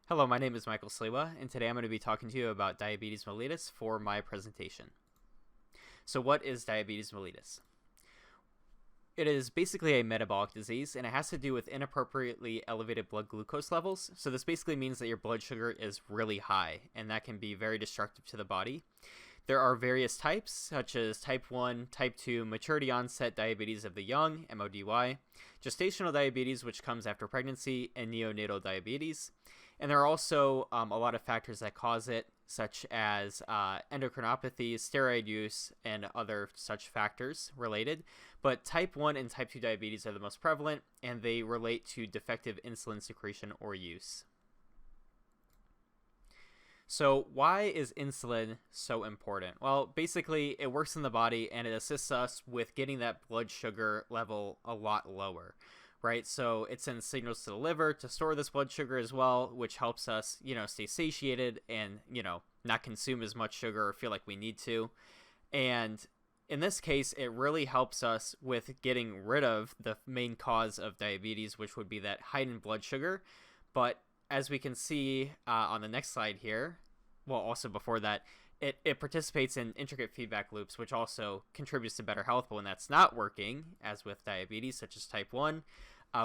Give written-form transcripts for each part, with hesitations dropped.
Hello, my name is Michael Sliwa, and today I'm going to be talking to you about diabetes mellitus for my presentation. So what is diabetes mellitus? It is basically a metabolic disease, and it has to do with inappropriately elevated blood glucose levels. So this basically means that your blood sugar is really high, and that can be very destructive to the body. There are various types, such as type 1, type 2, maturity onset diabetes of the young, MODY, gestational diabetes, which comes after pregnancy, and neonatal diabetes. And there are also a lot of factors that cause it, such as endocrinopathies, steroid use, and other such factors related. But type 1 and type 2 diabetes are the most prevalent, and they relate to defective insulin secretion or use. So why is insulin so important? Well, basically, it works in the body and it assists us with getting that blood sugar level a lot lower, right? So it sends signals to the liver to store this blood sugar as well, which helps us, stay satiated and, not consume as much sugar or feel like we need to. And in this case, it really helps us with getting rid of the main cause of diabetes, which would be that heightened blood sugar. But as we can see on the next slide here, well, also before that, it participates in intricate feedback loops, which also contributes to better health. But when that's not working, as with diabetes, such as type 1,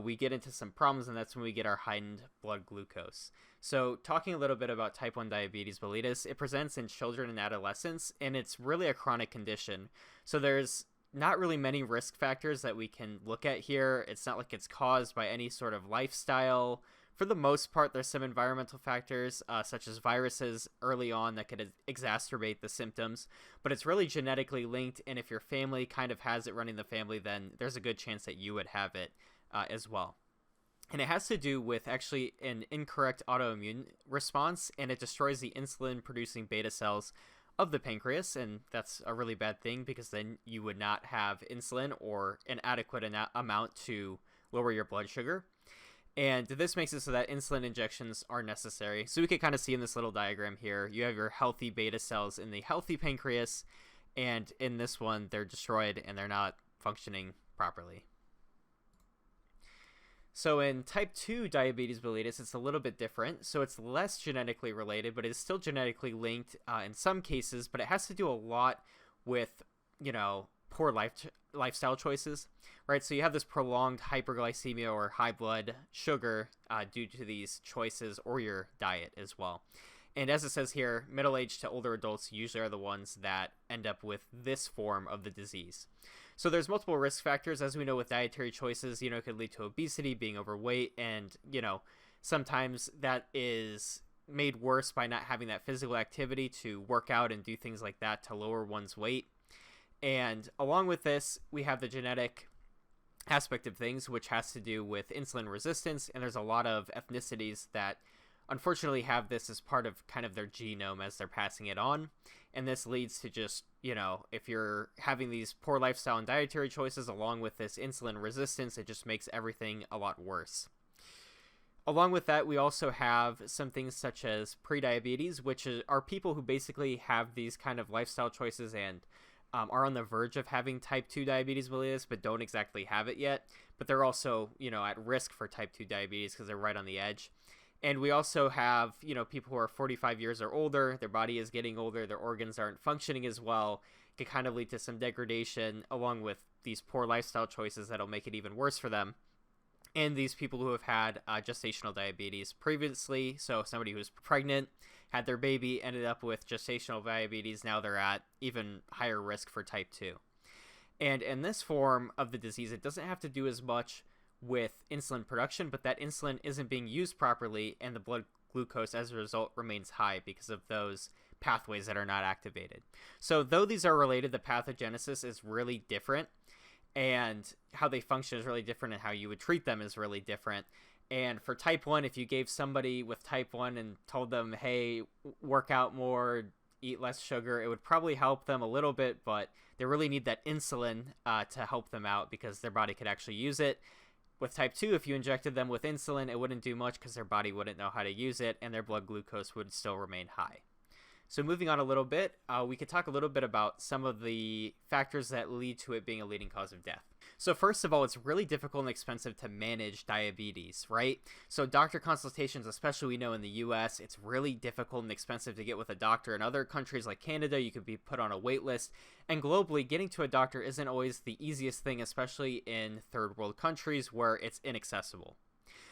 we get into some problems, and that's when we get our heightened blood glucose. So talking a little bit about type 1 diabetes mellitus, it presents in children and adolescents, and it's really a chronic condition. So there's not really many risk factors that we can look at here. It's not like it's caused by any sort of lifestyle. For the most part, there's some environmental factors, such as viruses early on that could exacerbate the symptoms, but it's really genetically linked, and if your family kind of has it running the family, then there's a good chance that you would have it as well. And it has to do with actually an incorrect autoimmune response, and it destroys the insulin-producing beta cells of the pancreas, and that's a really bad thing because then you would not have insulin or an adequate amount to lower your blood sugar. And this makes it so that insulin injections are necessary. So we can kind of see in this little diagram here, you have your healthy beta cells in the healthy pancreas, and in this one, they're destroyed and they're not functioning properly. So in type 2 diabetes mellitus, it's a little bit different. So it's less genetically related, but it's still genetically linked in some cases, but it has to do a lot with, poor lifestyle choices, right? So you have this prolonged hyperglycemia or high blood sugar due to these choices or your diet as well. And as it says here, middle-aged to older adults usually are the ones that end up with this form of the disease. So there's multiple risk factors, as we know with dietary choices, it could lead to obesity, being overweight, and, sometimes that is made worse by not having that physical activity to work out and do things like that to lower one's weight. And along with this, we have the genetic aspect of things, which has to do with insulin resistance. And there's a lot of ethnicities that unfortunately have this as part of kind of their genome as they're passing it on. And this leads to just, if you're having these poor lifestyle and dietary choices along with this insulin resistance, it just makes everything a lot worse. Along with that, we also have some things such as prediabetes, which are people who basically have these kind of lifestyle choices and are on the verge of having type 2 diabetes mellitus, but don't exactly have it yet. But they're also, at risk for type 2 diabetes because they're right on the edge. And we also have, people who are 45 years or older, their body is getting older, their organs aren't functioning as well. It can kind of lead to some degradation along with these poor lifestyle choices that'll make it even worse for them. And these people who have had gestational diabetes previously, so somebody who was pregnant, had their baby, ended up with gestational diabetes, now they're at even higher risk for type 2. And in this form of the disease, it doesn't have to do as much with insulin production, but that insulin isn't being used properly, and the blood glucose as a result remains high because of those pathways that are not activated. So though these are related, the pathogenesis is really different. And how they function is really different, and how you would treat them is really different. And for type 1, if you gave somebody with type 1 and told them, hey, work out more, eat less sugar, it would probably help them a little bit, but they really need that insulin to help them out because their body could actually use it. With type 2, if you injected them with insulin, it wouldn't do much because their body wouldn't know how to use it, and their blood glucose would still remain high. So moving on a little bit, we could talk a little bit about some of the factors that lead to it being a leading cause of death. So first of all, it's really difficult and expensive to manage diabetes, right? So doctor consultations, especially we know in the US, it's really difficult and expensive to get with a doctor. In other countries like Canada, you could be put on a wait list. And globally, getting to a doctor isn't always the easiest thing, especially in third world countries where it's inaccessible.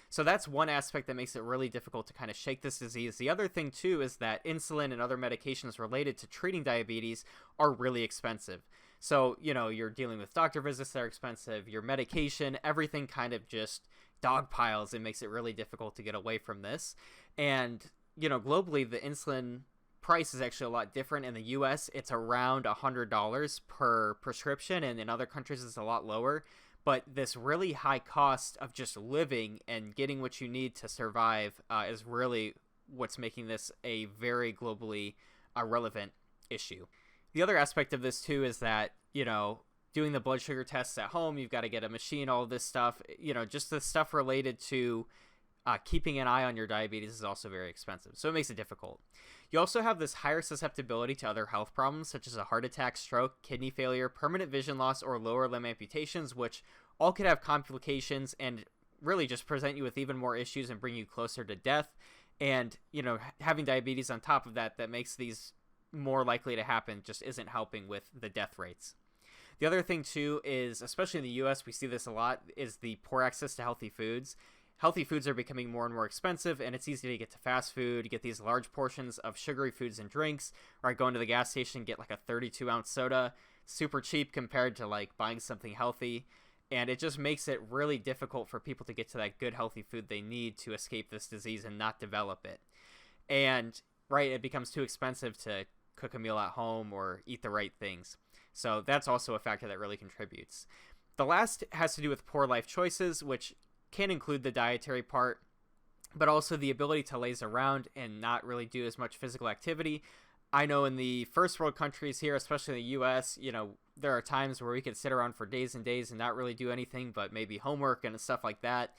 So that's one aspect that makes it really difficult to kind of shake this disease. The other thing, too, is that insulin and other medications related to treating diabetes are really expensive. So, you're dealing with doctor visits that are expensive, your medication, everything kind of just dogpiles and makes it really difficult to get away from this. And, globally, the insulin price is actually a lot different. In the US, it's around $100 per prescription, and in other countries, it's a lot lower. But this really high cost of just living and getting what you need to survive is really what's making this a very globally relevant issue. The other aspect of this, too, is that, doing the blood sugar tests at home, you've got to get a machine, all of this stuff, just the stuff related to keeping an eye on your diabetes is also very expensive. So it makes it difficult. You also have this higher susceptibility to other health problems, such as a heart attack, stroke, kidney failure, permanent vision loss, or lower limb amputations, which all could have complications and really just present you with even more issues and bring you closer to death. And, having diabetes on top of that makes these more likely to happen just isn't helping with the death rates. The other thing, too, is, especially in the U.S., we see this a lot, is the poor access to healthy foods. Healthy foods are becoming more and more expensive, and it's easy to get to fast food, get these large portions of sugary foods and drinks, or I go into the gas station, get like a 32-ounce soda, super cheap compared to like buying something healthy, and it just makes it really difficult for people to get to that good healthy food they need to escape this disease and not develop it. And, right, it becomes too expensive to cook a meal at home or eat the right things. So that's also a factor that really contributes. The last has to do with poor life choices, which can include the dietary part, but also the ability to laze around and not really do as much physical activity. I know in the first world countries here, especially in the US, there are times where we could sit around for days and days and not really do anything but maybe homework and stuff like that.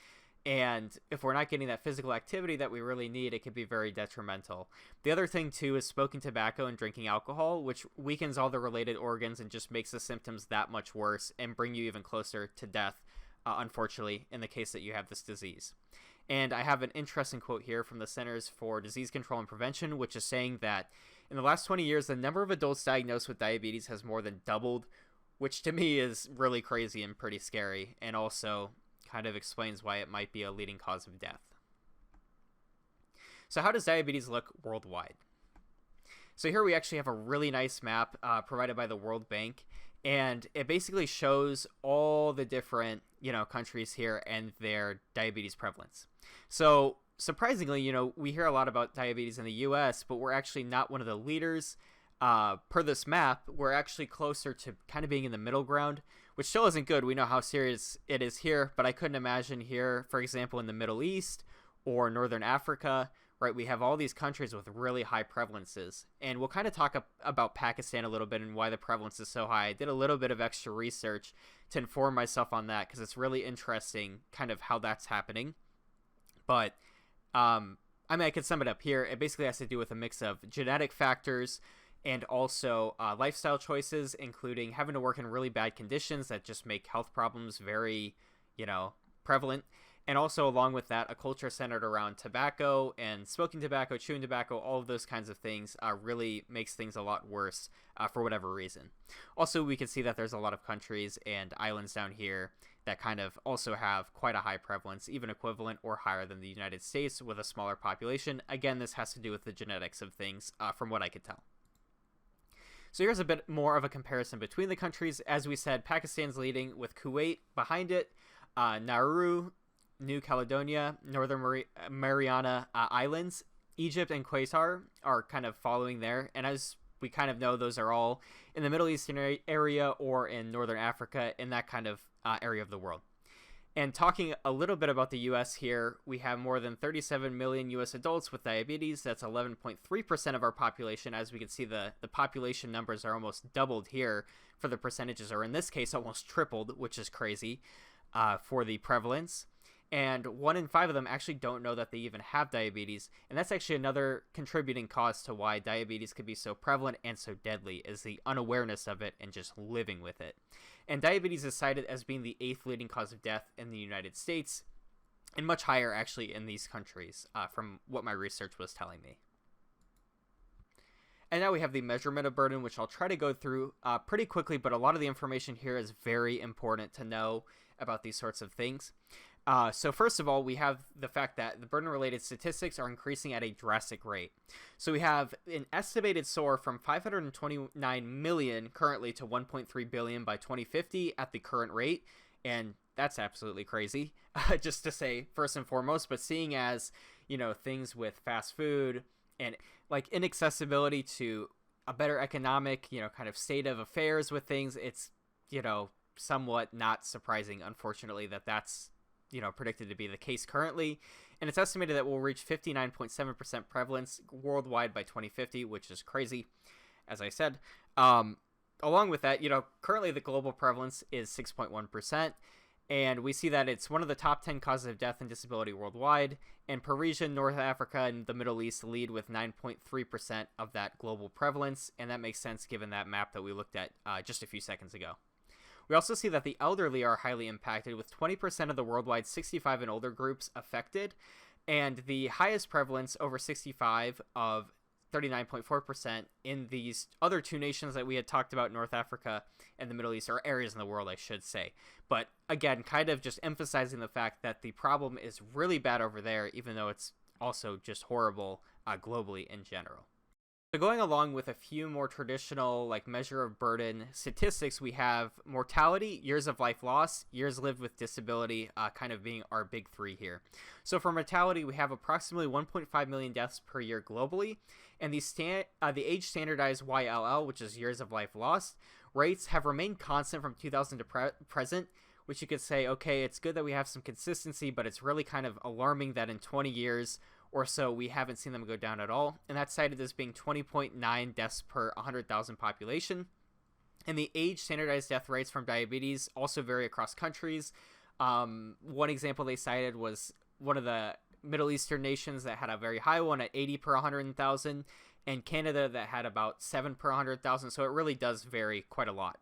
And if we're not getting that physical activity that we really need, it can be very detrimental. The other thing, too, is smoking tobacco and drinking alcohol, which weakens all the related organs and just makes the symptoms that much worse and bring you even closer to death, unfortunately, in the case that you have this disease. And I have an interesting quote here from the Centers for Disease Control and Prevention, which is saying that in the last 20 years, the number of adults diagnosed with diabetes has more than doubled, which to me is really crazy and pretty scary, and also kind of explains why it might be a leading cause of death. So how does diabetes look worldwide? So here we actually have a really nice map provided by the World Bank, and it basically shows all the different, countries here and their diabetes prevalence. So surprisingly, we hear a lot about diabetes in the US, but we're actually not one of the leaders. Per this map, we're actually closer to kind of being in the middle ground, which still isn't good. We know how serious it is here, but I couldn't imagine here, for example, in the Middle East or Northern Africa, right? We have all these countries with really high prevalences, and we'll kind of talk about Pakistan a little bit and why the prevalence is so high. I did a little bit of extra research to inform myself on that because it's really interesting kind of how that's happening. But, I could sum it up here. It basically has to do with a mix of genetic factors and also lifestyle choices, including having to work in really bad conditions that just make health problems very, prevalent. And also along with that, a culture centered around tobacco and smoking tobacco, chewing tobacco, all of those kinds of things really makes things a lot worse for whatever reason. Also, we can see that there's a lot of countries and islands down here that kind of also have quite a high prevalence, even equivalent or higher than the United States with a smaller population. Again, this has to do with the genetics of things from what I could tell. So here's a bit more of a comparison between the countries. As we said, Pakistan's leading with Kuwait behind it, Nauru, New Caledonia, Northern Mariana Islands, Egypt, and Qatar are kind of following there. And as we kind of know, those are all in the Middle Eastern area or in Northern Africa, in that kind of area of the world. And talking a little bit about the U.S. here, we have more than 37 million U.S. adults with diabetes. That's 11.3% of our population. As we can see, the population numbers are almost doubled here for the percentages, or in this case, almost tripled, which is crazy for the prevalence. and 1 in 5 of them actually don't know that they even have diabetes. And that's actually another contributing cause to why diabetes could be so prevalent and so deadly, is the unawareness of it and just living with it. And diabetes is cited as being the 8th leading cause of death in the United States, and much higher actually in these countries, from what my research was telling me. And now we have the measurement of burden, which I'll try to go through pretty quickly, but a lot of the information here is very important to know about these sorts of things. So first of all, we have the fact that the burden-related statistics are increasing at a drastic rate. So we have an estimated soar from 529 million currently to 1.3 billion by 2050 at the current rate, and that's absolutely crazy, just to say first and foremost. But seeing as, things with fast food and like inaccessibility to a better economic, kind of state of affairs with things, it's, somewhat not surprising, unfortunately, that that's, predicted to be the case currently. And it's estimated that we'll reach 59.7% prevalence worldwide by 2050, which is crazy, as I said. Along with that, currently the global prevalence is 6.1%. And we see that it's one of the top 10 causes of death and disability worldwide. And per region, North Africa and the Middle East lead with 9.3% of that global prevalence. And that makes sense given that map that we looked at just a few seconds ago. We also see that the elderly are highly impacted, with 20% of the worldwide 65 and older groups affected. And the highest prevalence over 65 of 39.4% in these other two nations that we had talked about, North Africa and the Middle East, or areas in the world, I should say. But again, kind of just emphasizing the fact that the problem is really bad over there, even though it's also just horrible globally in general. So going along with a few more traditional measure of burden statistics, we have mortality, years of life lost, years lived with disability, kind of being our big three here. So for mortality, we have approximately 1.5 million deaths per year globally, and the age standardized YLL, which is years of life lost, rates have remained constant from 2000 to present, which you could say, okay, it's good that we have some consistency, but it's really kind of alarming that in 20 years or so we haven't seen them go down at all. And that's cited as being 20.9 deaths per 100,000 population. And the age standardized death rates from diabetes also vary across countries. One example they cited was one of the Middle Eastern nations that had a very high one at 80 per 100,000, and Canada that had about 7 per 100,000. So it really does vary quite a lot.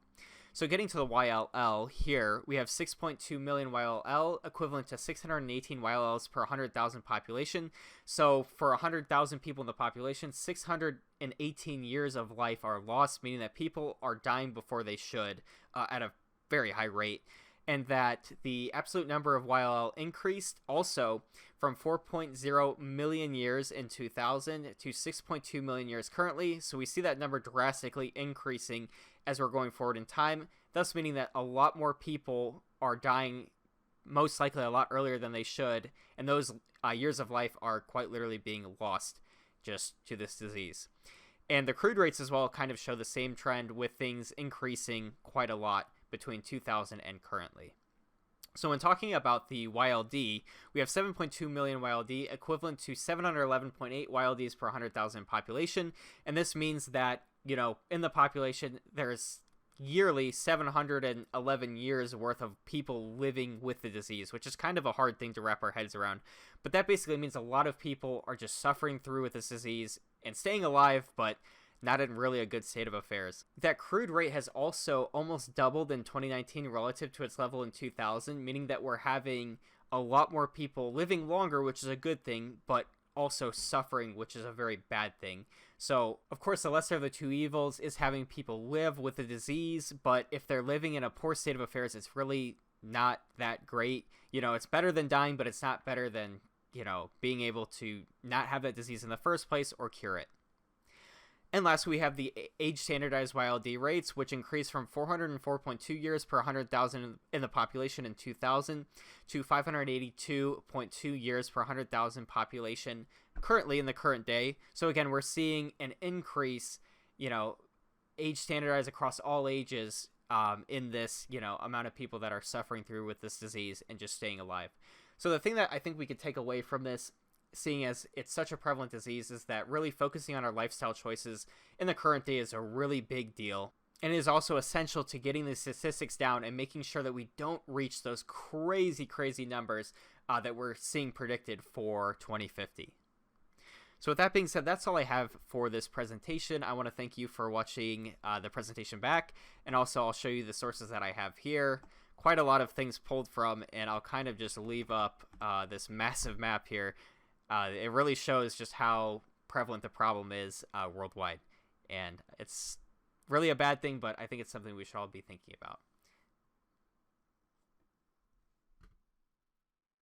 So getting to the YLL here, we have 6.2 million YLL, equivalent to 618 YLLs per 100,000 population. So for 100,000 people in the population, 618 years of life are lost, meaning that people are dying before they should at a very high rate. And that the absolute number of YLL increased also from 4.0 million years in 2000 to 6.2 million years currently. So we see that number drastically increasing as we're going forward in time, thus meaning that a lot more people are dying most likely a lot earlier than they should, and those years of life are quite literally being lost just to this disease. And the crude rates as well kind of show the same trend, with things increasing quite a lot between 2000 and currently. So when talking about the YLD, we have 7.2 million YLD, equivalent to 711.8 YLDs per 100,000 population. And this means that, in the population, there's yearly 711 years worth of people living with the disease, which is kind of a hard thing to wrap our heads around. But that basically means a lot of people are just suffering through with this disease and staying alive, but not in really a good state of affairs. That crude rate has also almost doubled in 2019 relative to its level in 2000, meaning that we're having a lot more people living longer, which is a good thing, but also suffering, which is a very bad thing. So, of course, the lesser of the two evils is having people live with the disease, but if they're living in a poor state of affairs, it's really not that great. It's better than dying, but it's not better than, being able to not have that disease in the first place or cure it. And last, we have the age standardized YLD rates, which increased from 404.2 years per 100,000 in the population in 2000 to 582.2 years per 100,000 population currently in the current day. So again, we're seeing an increase, age standardized across all ages in this, amount of people that are suffering through with this disease and just staying alive. So the thing that I think we could take away from this, seeing as it's such a prevalent disease, is that really focusing on our lifestyle choices in the current day is a really big deal. And it is also essential to getting the statistics down and making sure that we don't reach those crazy, crazy numbers that we're seeing predicted for 2050. So with that being said, that's all I have for this presentation. I want to thank you for watching the presentation back, and also I'll show you the sources that I have here. Quite a lot of things pulled from, and I'll kind of just leave up this massive map here. It really shows just how prevalent the problem is worldwide, and it's really a bad thing, but I think it's something we should all be thinking about.